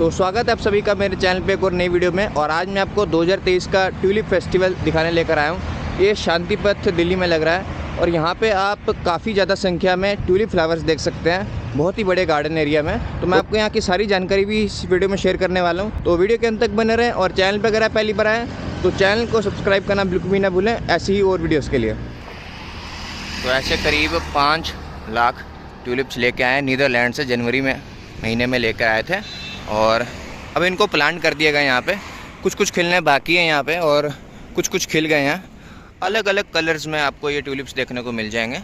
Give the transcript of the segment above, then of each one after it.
तो स्वागत है आप सभी का मेरे चैनल पे एक और नई वीडियो में। और आज मैं आपको 2023 का ट्यूलिप फेस्टिवल दिखाने लेकर आया हूँ। ये शांतिपथ दिल्ली में लग रहा है और यहाँ पे आप काफ़ी ज़्यादा संख्या में ट्यूलिप फ्लावर्स देख सकते हैं, बहुत ही बड़े गार्डन एरिया में। तो मैं आपको यहाँ की सारी जानकारी भी इस वीडियो में शेयर करने वाला हूँ, तो वीडियो के अंत तक बने रहें। और चैनल पर अगर आप पहली बार आएँ तो चैनल को सब्सक्राइब करना बिल्कुल भी ना भूलें, ऐसी ही और वीडियोज़ के लिए। तो ऐसे करीब 5 लाख ट्यूलिप्स लेके आए नीदरलैंड से, जनवरी महीने में लेकर आए थे। और अब इनको प्लांट कर दिया गया यहाँ पे। कुछ कुछ खिलने बाकी हैं यहाँ पे और कुछ कुछ खिल गए हैं। अलग अलग कलर्स में आपको ये ट्यूलिप्स देखने को मिल जाएंगे।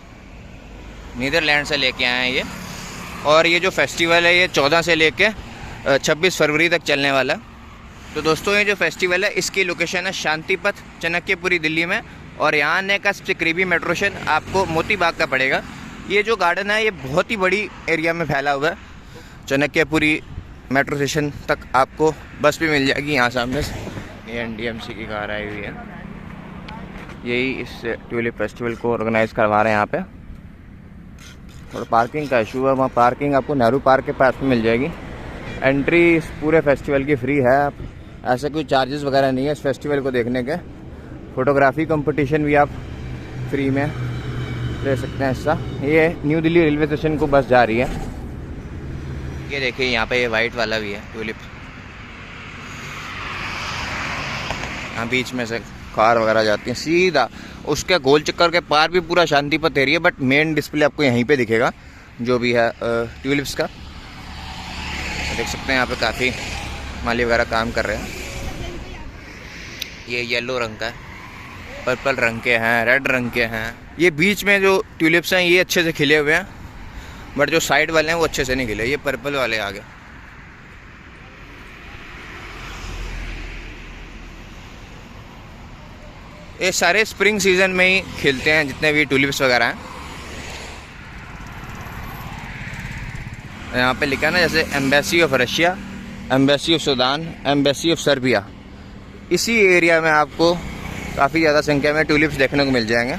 नीदरलैंड से लेके आए हैं ये। और ये जो फेस्टिवल है ये 14 से लेके 26 फरवरी तक चलने वाला। तो दोस्तों ये जो फेस्टिवल है इसकी लोकेशन है शांतिपथ, चाणक्यपुरी, दिल्ली में। और यहाँ आने का सबसे करीबी मेट्रो स्टेशन आपको मोती बाग का पड़ेगा। ये जो गार्डन है ये बहुत ही बड़ी एरिया में फैला हुआ है। चाणक्यपुरी मेट्रो स्टेशन तक आपको बस भी मिल जाएगी यहाँ सामने से। ये NDMC की कार आई हुई है, यही इस ट्यूलिप फेस्टिवल को ऑर्गेनाइज करवा रहे हैं यहाँ पे। और पार्किंग का इशू है, वहाँ पार्किंग आपको नेहरू पार्क के पास में मिल जाएगी। एंट्री इस पूरे फेस्टिवल की फ्री है, आप ऐसे कोई चार्जेस वगैरह नहीं है इस फेस्टिवल को देखने के। फोटोग्राफी कंपटीशन भी आप फ्री में ले सकते हैं हिस्सा। ये न्यू दिल्ली रेलवे स्टेशन को बस जा रही है। ये देखिए यहाँ पे ये वाइट वाला भी है ट्यूलिप। यहाँ बीच में से कार वगैरह जाती हैं सीधा, उसके गोल चक्कर के पार भी पूरा शांतिपथ एरिया। बट मेन डिस्प्ले आपको यहीं पे दिखेगा जो भी है ट्यूलिप्स का। देख सकते हैं यहाँ पे काफ़ी माली वगैरह काम कर रहे हैं। ये येलो रंग का है, पर्पल रंग के हैं, रेड रंग के हैं। ये बीच में जो ट्यूलिप्स हैं ये अच्छे से खिले हुए हैं, बट जो साइड वाले हैं वो अच्छे से नहीं खिले। ये पर्पल वाले आ गए। ये सारे स्प्रिंग सीजन में ही खिलते हैं जितने भी ट्यूलिप्स वगैरह हैं। यहाँ पे लिखा है ना, जैसे embassy of Russia, embassy of Sudan, embassy of Serbia. इसी एरिया में आपको काफ़ी ज़्यादा संख्या में ट्यूलिप्स देखने को मिल जाएंगे।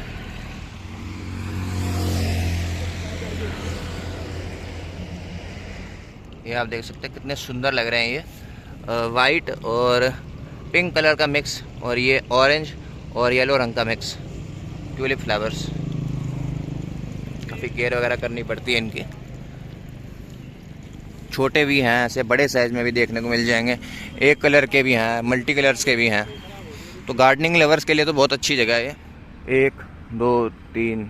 ये आप देख सकते हैं कितने सुंदर लग रहे हैं। ये वाइट और पिंक कलर का मिक्स, और ये ऑरेंज और येलो रंग का मिक्स ट्यूलिप फ्लावर्स। काफ़ी केयर वगैरह करनी पड़ती है इनकी। छोटे भी हैं, ऐसे बड़े साइज़ में भी देखने को मिल जाएंगे। एक कलर के भी हैं, मल्टी कलर्स के भी हैं। तो गार्डनिंग लवर्स के लिए तो बहुत अच्छी जगह है ये। 1 2 3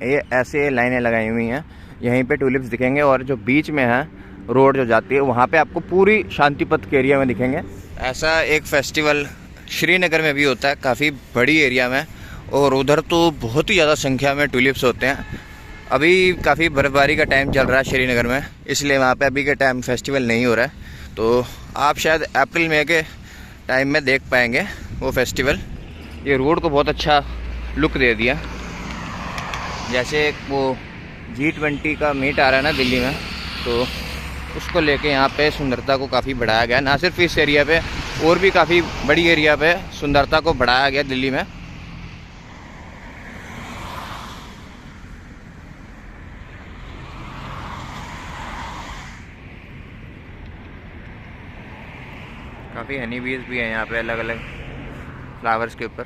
ये ऐसे लाइनें लगाई हुई हैं, यहीं पे ट्यूलिप्स दिखेंगे। और जो बीच में है रोड जो जाती है वहाँ पे आपको पूरी शांतिपथ के एरिया में दिखेंगे। ऐसा एक फेस्टिवल श्रीनगर में भी होता है, काफ़ी बड़ी एरिया में। और उधर तो बहुत ही ज़्यादा संख्या में ट्यूलिप्स होते हैं। अभी काफ़ी बर्फबारी का टाइम चल रहा है श्रीनगर में, इसलिए वहाँ पे अभी के टाइम फेस्टिवल नहीं हो रहा है। तो आप शायद अप्रैल मई के टाइम में देख पाएंगे वो फेस्टिवल। ये रोड को बहुत अच्छा लुक दे दिया। जैसे वो G20 का मीट आ रहा है ना दिल्ली में, तो उसको लेके यहाँ पे सुंदरता को काफ़ी बढ़ाया गया। ना सिर्फ इस एरिया पे, और भी काफ़ी बड़ी एरिया पे सुंदरता को बढ़ाया गया दिल्ली में। काफ़ी हनी बीज भी हैं यहाँ पे अलग अलग फ्लावर्स के ऊपर।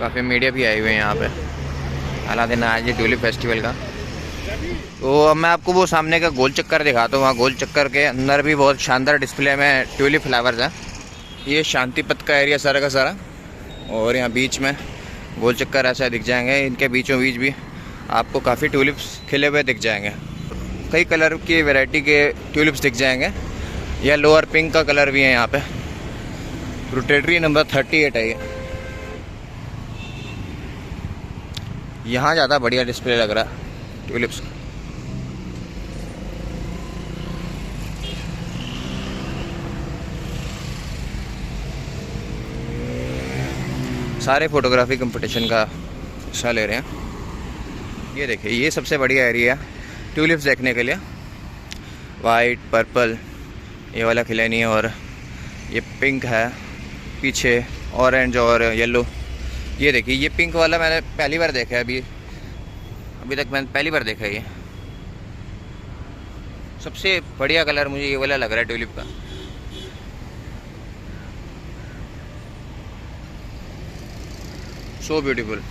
काफ़ी मीडिया भी आई हुई है यहाँ पे। हालांकि ना आज ये ट्यूलिप फेस्टिवल का। तो अब मैं आपको वो सामने का गोल चक्कर दिखाता हूँ। वहाँ गोल चक्कर के अंदर भी बहुत शानदार डिस्प्ले में ट्यूलिप फ्लावर्स हैं। ये शांतिपथ का एरिया सारा का सारा। और यहाँ बीच में गोल चक्कर ऐसा दिख जाएंगे। इनके बीचों बीच भी आपको काफ़ी ट्यूलिप्स खिले हुए दिख जाएंगे। कई कलर की वैरायटी के ट्यूलिप्स दिख जाएंगे। येलो और पिंक का कलर भी है यहाँ पे। रोटेटरी नंबर 38 है ये। यहाँ ज़्यादा बढ़िया डिस्प्ले लग रहा है ट्यूलिप्स का। सारे फोटोग्राफी कंपटीशन का हिस्सा ले रहे हैं। ये देखिए, ये सबसे बढ़िया एरिया ट्यूलिप्स देखने के लिए। वाइट, पर्पल ये वाला खिला नहीं है, और ये पिंक है पीछे, ऑरेंज और येलो। ये देखिए, ये पिंक वाला मैंने पहली बार देखा है। अभी तक मैंने पहली बार देखा है। ये सबसे बढ़िया कलर मुझे ये वाला लग रहा है ट्यूलिप का। So beautiful.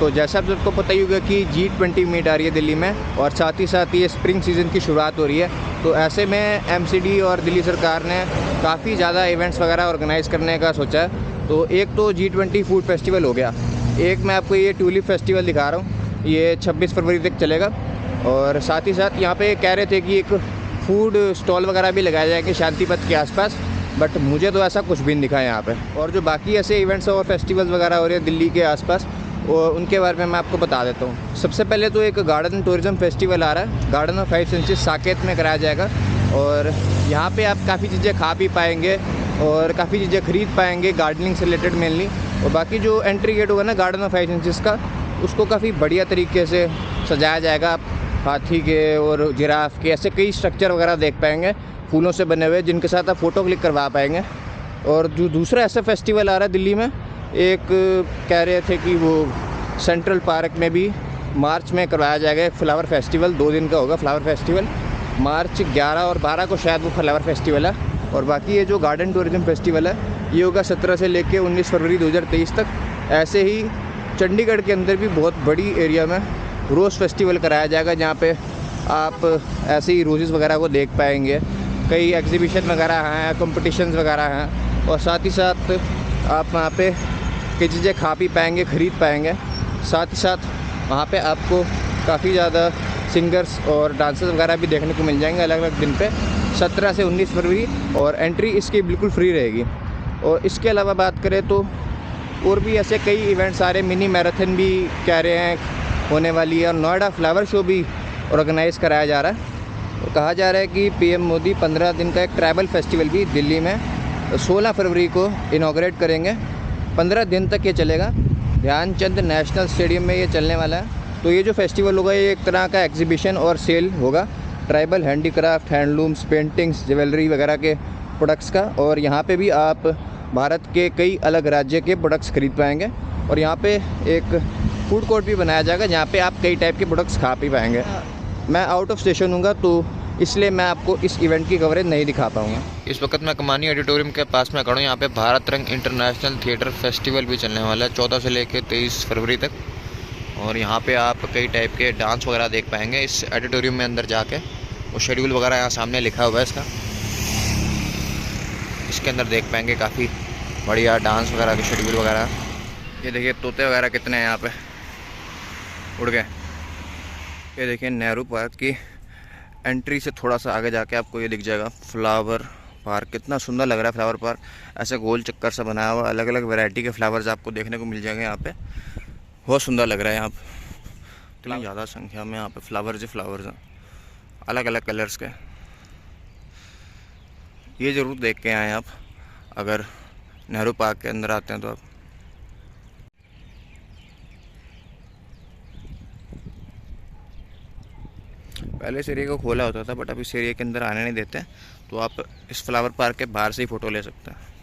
तो जैसा आप सबको पता ही होगा कि G20 मीट आ रही है दिल्ली में, और साथ ही साथ ये स्प्रिंग सीज़न की शुरुआत हो रही है। तो ऐसे में MCD और दिल्ली सरकार ने काफ़ी ज़्यादा इवेंट्स वगैरह ऑर्गेनाइज़ करने का सोचा है। तो एक तो G20 फूड फेस्टिवल हो गया, एक मैं आपको ये ट्यूलिप फेस्टिवल दिखा रहा हूँ, ये 26 फरवरी तक चलेगा। और साथ ही साथ यहाँ पे कह रहे थे कि एक फूड स्टॉल वगैरह भी लगाए जाएंगे शांति पथ के आसपास, बट मुझे तो ऐसा कुछ भी नहीं दिखा यहाँ पे। और जो बाकी ऐसे इवेंट्स और फेस्टिवल्स वगैरह हो रहे हैं दिल्ली के आसपास, और उनके बारे में मैं आपको बता देता हूँ। सबसे पहले तो एक गार्डन टूरिज़्म फेस्टिवल आ रहा है, गार्डन ऑफ 5 सेंसेस साकेत में कराया जाएगा। और यहाँ पे आप काफ़ी चीज़ें खा भी पाएंगे और काफ़ी चीज़ें खरीद पाएंगे गार्डनिंग से रिलेटेड मेनली। और बाकी जो एंट्री गेट होगा ना गार्डन ऑफ 5 सेंसेस का, उसको काफ़ी बढ़िया तरीके से सजाया जाएगा। आप हाथी के और जिराफ के ऐसे कई स्ट्रक्चर वगैरह देख पाएंगे फूलों से बने हुए, जिनके साथ आप फ़ोटो क्लिक करवा पाएंगे। और जो दूसरा ऐसा फेस्टिवल आ रहा है दिल्ली में, एक कह रहे थे कि वो सेंट्रल पार्क में भी मार्च में करवाया जाएगा एक फ्लावर फेस्टिवल, 2 दिन का होगा फ्लावर फेस्टिवल। मार्च 11 और 12 को शायद वो फ्लावर फेस्टिवल है। और बाकी ये जो गार्डन टूरिज़्म फेस्टिवल है, ये होगा 17 से लेके 19 फरवरी 2023 तक। ऐसे ही चंडीगढ़ के अंदर भी बहुत बड़ी एरिया में रोज़ फेस्टिवल कराया जाएगा, जहाँ पे आप ऐसे ही रोज़ेस वगैरह को देख पाएंगे। कई एग्जीबिशन वगैरह हैं, कंपटीशंस वगैरह हैं, और साथ ही साथ आप वहाँ पे कई चीज़ें खा भी पाएंगे, ख़रीद पाएंगे। साथ ही साथ वहाँ पे आपको काफ़ी ज़्यादा सिंगर्स और डांसर्स वगैरह भी देखने को मिल जाएंगे अलग अलग दिन पे, 17 से 19 फरवरी। और एंट्री इसकी बिल्कुल फ्री रहेगी। और इसके अलावा बात करें तो और भी ऐसे कई इवेंट्स आ रहे हैं, मिनी मैराथन भी कह रहे हैं होने वाली है, और नोएडा फ्लावर शो भी ऑर्गेनाइज़ कराया जा रहा है। और कहा जा रहा है कि PM मोदी 15 दिन का एक ट्रैवल फेस्टिवल भी दिल्ली में 16 फरवरी को इनॉग्रेट करेंगे। 15 दिन तक ये चलेगा, ध्यानचंद नेशनल स्टेडियम में ये चलने वाला है। तो ये जो फेस्टिवल होगा, ये एक तरह का एग्जीबिशन और सेल होगा tribal handicraft, handlooms, paintings, jewellery वगैरह के प्रोडक्ट्स का। और यहाँ पे भी आप भारत के कई अलग राज्य के प्रोडक्ट्स खरीद पाएंगे। और यहाँ पे एक फूड कोर्ट भी बनाया जाएगा, जहाँ पे आप कई टाइप के प्रोडक्ट्स खा भी पाएंगे। मैं आउट ऑफ स्टेशन हूँगा, तो इसलिए मैं आपको इस इवेंट की कवरेज नहीं दिखा पाऊँगा। इस वक्त मैं कमानी ऑडिटोरियम के पास में खड़ा हूँ। यहाँ पे भारत रंग इंटरनेशनल थिएटर फेस्टिवल भी चलने वाला है 14 से लेकर 23 फरवरी तक। और यहाँ पे आप कई टाइप के डांस वगैरह देख पाएंगे इस ऑडिटोरियम में अंदर जाके। वो शेड्यूल वगैरह यहाँ सामने लिखा हुआ है इसका, इसके अंदर देख पाएंगे काफ़ी बढ़िया डांस वगैरह के शेड्यूल वगैरह। ये देखिए तोते वगैरह कितने हैं यहाँ पे, उड़ गए। ये देखिए नेहरू पार्क की एंट्री से थोड़ा सा आगे जाके आपको ये दिख जाएगा फ्लावर पार्क। कितना सुंदर लग रहा है फ्लावर पार्क, ऐसे गोल चक्कर सा बनाया हुआ, अलग अलग वैरायटी के फ्लावर्स आपको देखने को मिल जाएंगे यहाँ पे। बहुत सुंदर लग रहा है यहाँ पे, इतनी ज़्यादा संख्या में यहाँ पे फ्लावर्स ही फ्लावर्स हैं, अलग अलग कलर्स के। ये ज़रूर देख के आएँ आप अगर नेहरू पार्क के अंदर आते हैं तो। आप पहले इस एरिया को खोला होता था, बट अब इस एरिया के अंदर आने नहीं देते, तो आप इस फ्लावर पार्क के बाहर से ही फ़ोटो ले सकते हैं।